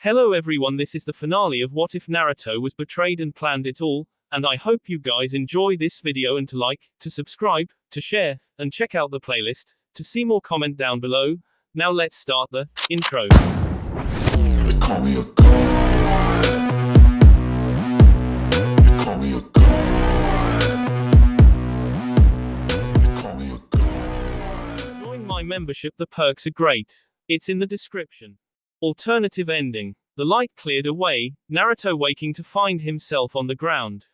Hello everyone, this is the finale of What If Naruto Was Betrayed and Planned It All, and I hope you guys enjoy this video and to like, to subscribe, to share, and check out the playlist, to see more comment down below. Now let's start the intro. They call me a god. They call me a god. They call me a god. Join my membership, the perks are great. It's in the description. Alternative ending. The light cleared away, Naruto waking to find himself on the ground.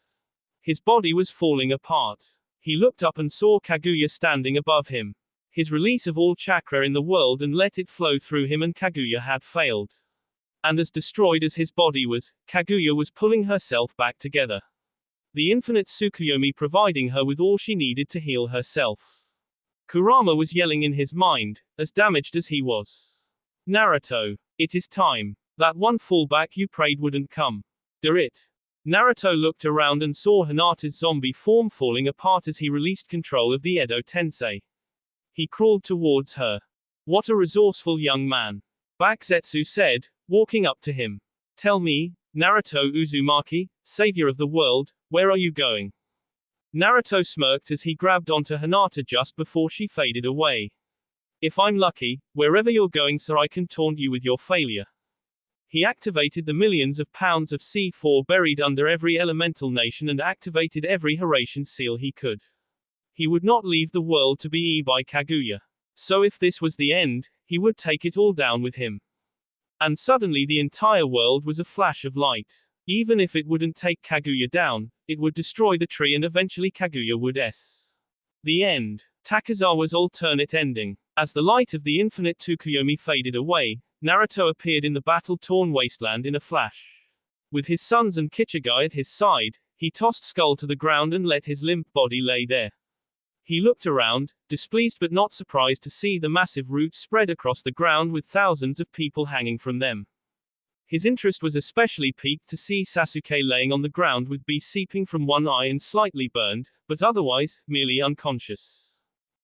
His body was falling apart. He looked up and saw Kaguya standing above him. His release of all chakra in the world and let it flow through him, and Kaguya had failed. And as destroyed as his body was, Kaguya was pulling herself back together. The infinite Tsukuyomi providing her with all she needed to heal herself. Kurama was yelling in his mind, as damaged as he was. Naruto, it is time. That one fallback you prayed wouldn't come. Do it. Naruto looked around and saw Hinata's zombie form falling apart as he released control of the Edo Tensei. He crawled towards her. What a resourceful young man. Bakuzetsu said, walking up to him. Tell me, Naruto Uzumaki, savior of the world, where are you going? Naruto smirked as he grabbed onto Hinata just before she faded away. If I'm lucky, wherever you're going, sir, I can taunt you with your failure. He activated the millions of pounds of C4 buried under every elemental nation and activated every Horatian seal he could. He would not leave the world to be eaten by Kaguya. So if this was the end, he would take it all down with him. And suddenly the entire world was a flash of light. Even if it wouldn't take Kaguya down, it would destroy the tree and eventually Kaguya would s. The end. Takezawa's alternate ending. As the light of the infinite Tsukuyomi faded away, Naruto appeared in the battle-torn wasteland in a flash. With his sons and Kichigai at his side, he tossed Skull to the ground and let his limp body lay there. He looked around, displeased but not surprised to see the massive roots spread across the ground with thousands of people hanging from them. His interest was especially piqued to see Sasuke laying on the ground with B seeping from one eye and slightly burned, but otherwise, merely unconscious.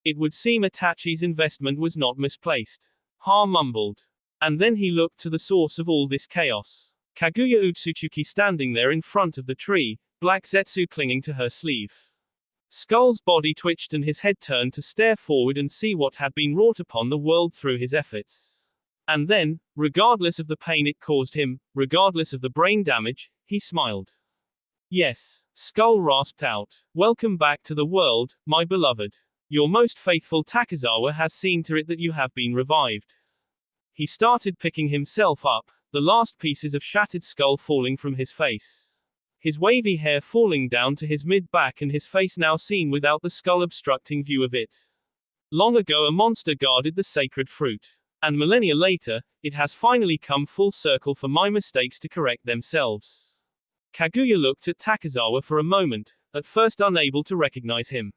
It would seem Itachi's investment was not misplaced. Ha mumbled. And then he looked to the source of all this chaos. Kaguya Otsutsuki standing there in front of the tree, Black Zetsu clinging to her sleeve. Skull's body twitched and his head turned to stare forward and see what had been wrought upon the world through his efforts. And then, regardless of the pain it caused him, regardless of the brain damage, he smiled. Yes, Skull rasped out. Welcome back to the world, my beloved. Your most faithful Takezawa has seen to it that you have been revived. He started picking himself up, the last pieces of shattered skull falling from his face. His wavy hair falling down to his mid-back and his face now seen without the skull obstructing view of it. Long ago a monster guarded the sacred fruit. And millennia later, it has finally come full circle for my mistakes to correct themselves. Kaguya looked at Takezawa for a moment, at first unable to recognize him.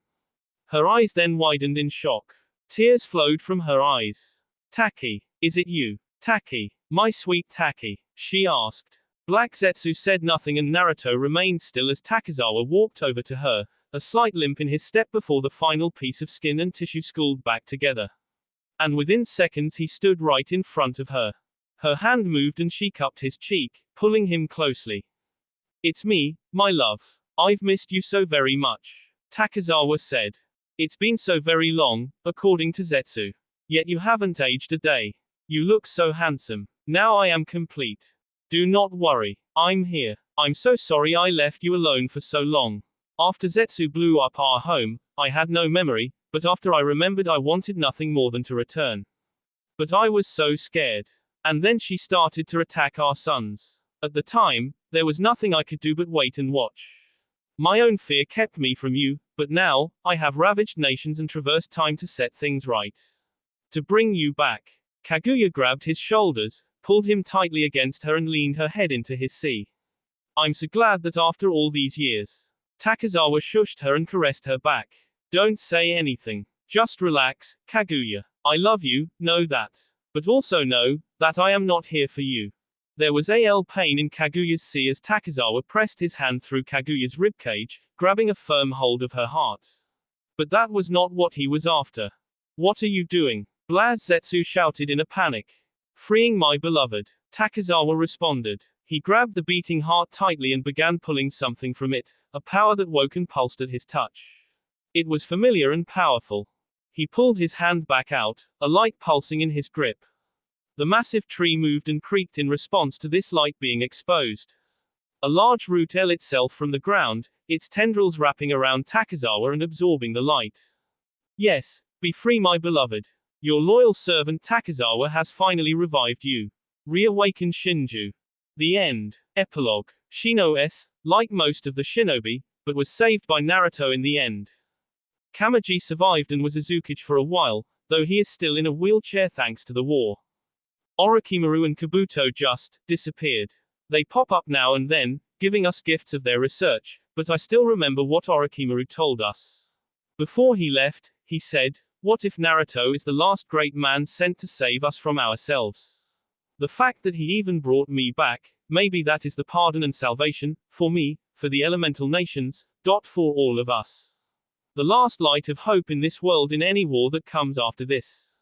Her eyes then widened in shock. Tears flowed from her eyes. Taki, is it you? Taki, my sweet Taki, she asked. Black Zetsu said nothing and Naruto remained still as Takezawa walked over to her, a slight limp in his step before the final piece of skin and tissue schooled back together. And within seconds he stood right in front of her. Her hand moved and she cupped his cheek, pulling him closely. It's me, my love. I've missed you so very much. Takezawa said. It's been so very long, according to Zetsu. Yet you haven't aged a day. You look so handsome. Now I am complete. Do not worry. I'm here. I'm so sorry I left you alone for so long. After Zetsu blew up our home, I had no memory, but after I remembered I wanted nothing more than to return. But I was so scared. And then she started to attack our sons. At the time, there was nothing I could do but wait and watch. My own fear kept me from you, but now, I have ravaged nations and traversed time to set things right. To bring you back. Kaguya grabbed his shoulders, pulled him tightly against her and leaned her head into his sea. I'm so glad that after all these years. Takezawa shushed her and caressed her back. Don't say anything. Just relax, Kaguya. I love you, know that. But also know, that I am not here for you. There was pain in Kaguya's sea as Takezawa pressed his hand through Kaguya's ribcage, grabbing a firm hold of her heart. But that was not what he was after. What are you doing? Black Zetsu shouted in a panic. Freeing my beloved. Takizawa responded. He grabbed the beating heart tightly and began pulling something from it, a power that woke and pulsed at his touch. It was familiar and powerful. He pulled his hand back out, a light pulsing in his grip. The massive tree moved and creaked in response to this light being exposed. A large root held itself from the ground, its tendrils wrapping around Takizawa and absorbing the light. Yes, be free my beloved. Your loyal servant Takizawa has finally revived you. Reawaken Shinju. The end. Epilogue. Shino S, like most of the shinobi, but was saved by Naruto in the end. Kamaji survived and was Azukichi for a while, though he is still in a wheelchair thanks to the war. Orochimaru and Kabuto just disappeared. They pop up now and then, giving us gifts of their research, but I still remember what Orochimaru told us. Before he left, he said, "What if Naruto is the last great man sent to save us from ourselves? The fact that he even brought me back, maybe that is the pardon and salvation, for me, for the elemental nations, for all of us. The last light of hope in this world in any war that comes after this."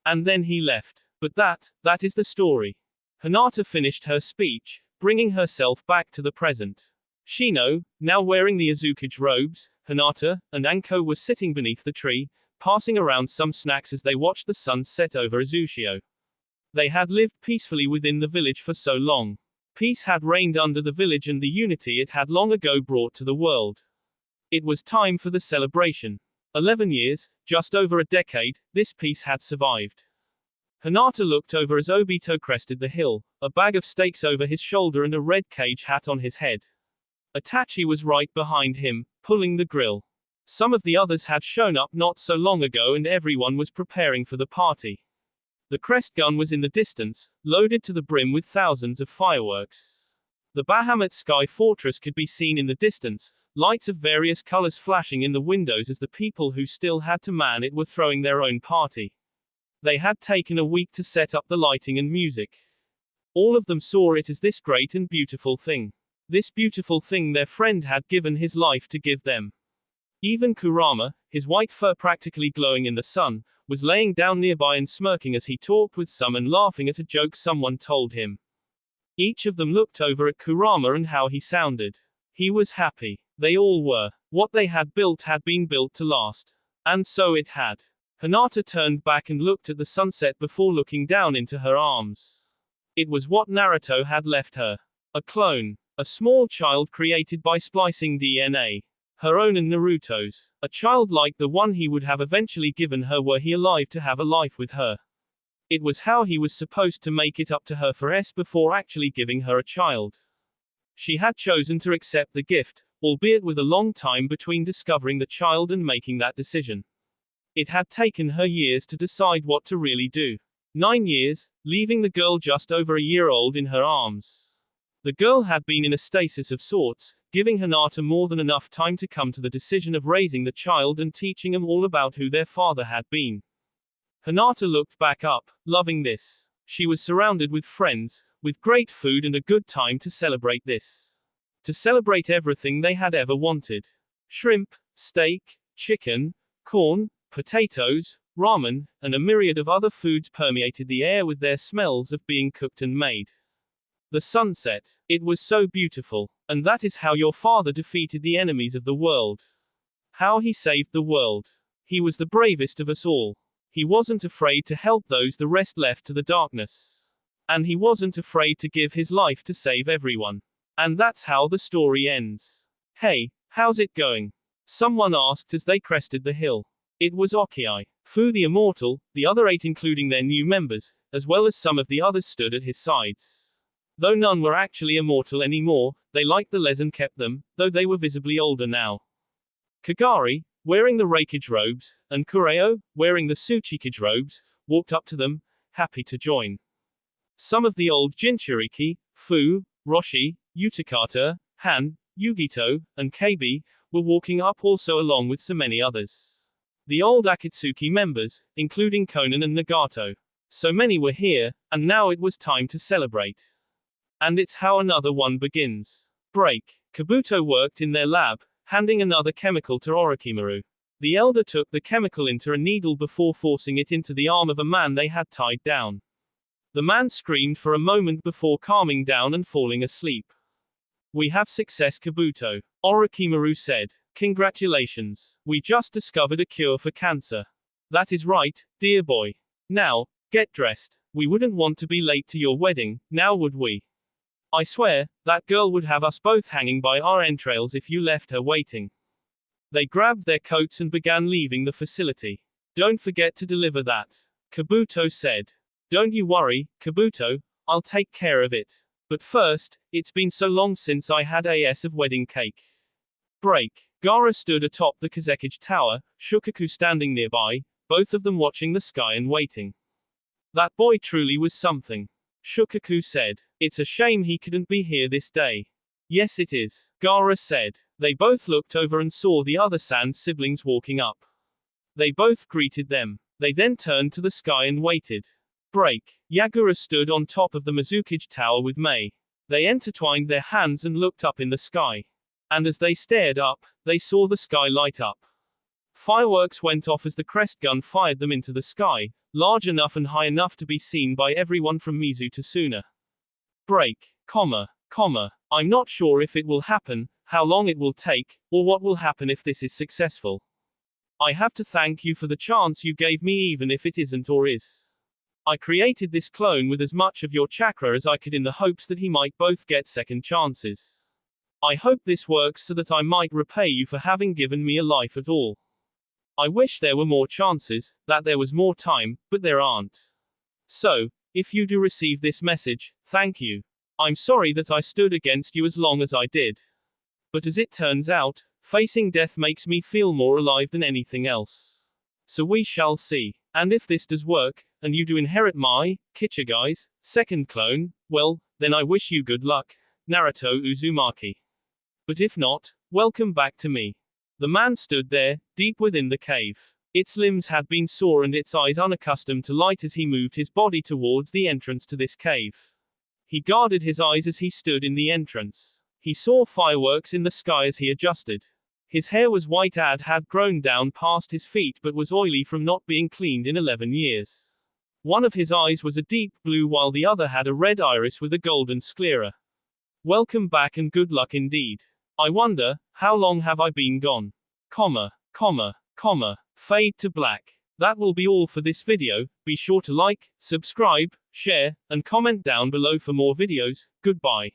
And then he left. But that is the story. Hinata finished her speech, bringing herself back to the present. Shino, now wearing the Azukichi robes, Hinata, and Anko were sitting beneath the tree, passing around some snacks as they watched the sun set over Azushio. They had lived peacefully within the village for so long. Peace had reigned under the village and the unity it had long ago brought to the world. It was time for the celebration. 11 years, just over a decade, this peace had survived. Hinata looked over as Obito crested the hill, a bag of steaks over his shoulder and a red cage hat on his head. Itachi was right behind him, pulling the grill. Some of the others had shown up not so long ago and everyone was preparing for the party. The crest gun was in the distance, loaded to the brim with thousands of fireworks. The Bahamut Sky Fortress could be seen in the distance, lights of various colors flashing in the windows as the people who still had to man it were throwing their own party. They had taken a week to set up the lighting and music. All of them saw it as this great and beautiful thing. This beautiful thing their friend had given his life to give them. Even Kurama, his white fur practically glowing in the sun, was laying down nearby and smirking as he talked with some and laughing at a joke someone told him. Each of them looked over at Kurama and how he sounded. He was happy. They all were. What they had built had been built to last. And so it had. Hinata turned back and looked at the sunset before looking down into her arms. It was what Naruto had left her. A clone. A small child created by splicing DNA. Her own and Naruto's. A child like the one he would have eventually given her were he alive to have a life with her. It was how he was supposed to make it up to her for before actually giving her a child. She had chosen to accept the gift, albeit with a long time between discovering the child and making that decision. It had taken her years to decide what to really do. 9 years, leaving the girl just over a year old in her arms. The girl had been in a stasis of sorts, giving Hinata more than enough time to come to the decision of raising the child and teaching them all about who their father had been. Hinata looked back up, loving this. She was surrounded with friends, with great food and a good time to celebrate this. To celebrate everything they had ever wanted. Shrimp, steak, chicken, corn, potatoes, ramen, and a myriad of other foods permeated the air with their smells of being cooked and made. The sunset. It was so beautiful. And that is how your father defeated the enemies of the world. How he saved the world. He was the bravest of us all. He wasn't afraid to help those the rest left to the darkness. And he wasn't afraid to give his life to save everyone. And that's how the story ends. Hey, how's it going? Someone asked as they crested the hill. It was Okiai. Fu the Immortal, the other 8 including their new members, as well as some of the others stood at his sides. Though none were actually immortal anymore, they liked the les and kept them, though they were visibly older now. Kagari, wearing the Reikage robes, and Kureo, wearing the Tsuchikage robes, walked up to them, happy to join. Some of the old Jinchuriki, Fu, Roshi, Utakata, Han, Yugito, and Keibi, were walking up also along with so many others. The old Akatsuki members, including Konan and Nagato. So many were here, and now it was time to celebrate. And it's how another one begins. Break. Kabuto worked in their lab, handing another chemical to Orochimaru. The elder took the chemical into a needle before forcing it into the arm of a man they had tied down. The man screamed for a moment before calming down and falling asleep. We have success, Kabuto, Orochimaru said. Congratulations. We just discovered a cure for cancer. That is right, dear boy. Now, get dressed. We wouldn't want to be late to your wedding, now would we? I swear, that girl would have us both hanging by our entrails if you left her waiting. They grabbed their coats and began leaving the facility. Don't forget to deliver that, Kabuto said. Don't you worry, Kabuto, I'll take care of it. But first, it's been so long since I had of wedding cake. Break. Gaara stood atop the Kazekage Tower, Shukaku standing nearby, both of them watching the sky and waiting. That boy truly was something. Shukaku said. It's a shame he couldn't be here this day. Yes it is, Gaara said. They both looked over and saw the other Sand siblings walking up. They both greeted them. They then turned to the sky and waited. Break. Yagura stood on top of the Mizukage Tower with Mei. They intertwined their hands and looked up in the sky. And as they stared up, they saw the sky light up. Fireworks went off as the crest gun fired them into the sky, large enough and high enough to be seen by everyone from Mizu to Suna. Break. I'm not sure if it will happen, how long it will take, or what will happen if this is successful. I have to thank you for the chance you gave me even if it isn't or is. I created this clone with as much of your chakra as I could in the hopes that he might both get second chances. I hope this works so that I might repay you for having given me a life at all. I wish there were more chances, that there was more time, but there aren't. So, if you do receive this message, thank you. I'm sorry that I stood against you as long as I did. But as it turns out, facing death makes me feel more alive than anything else. So we shall see. And if this does work, and you do inherit my, Kichigai's, second clone, well, then I wish you good luck, Naruto Uzumaki. But if not, welcome back to me. The man stood there, deep within the cave. Its limbs had been sore and its eyes unaccustomed to light as he moved his body towards the entrance to this cave. He guarded his eyes as he stood in the entrance. He saw fireworks in the sky as he adjusted. His hair was white and had grown down past his feet but was oily from not being cleaned in 11 years. One of his eyes was a deep blue while the other had a red iris with a golden sclera. Welcome back and good luck indeed. I wonder, how long have I been gone? Fade to black. That will be all for this video. Be sure to like, subscribe, share, and comment down below for more videos. Goodbye.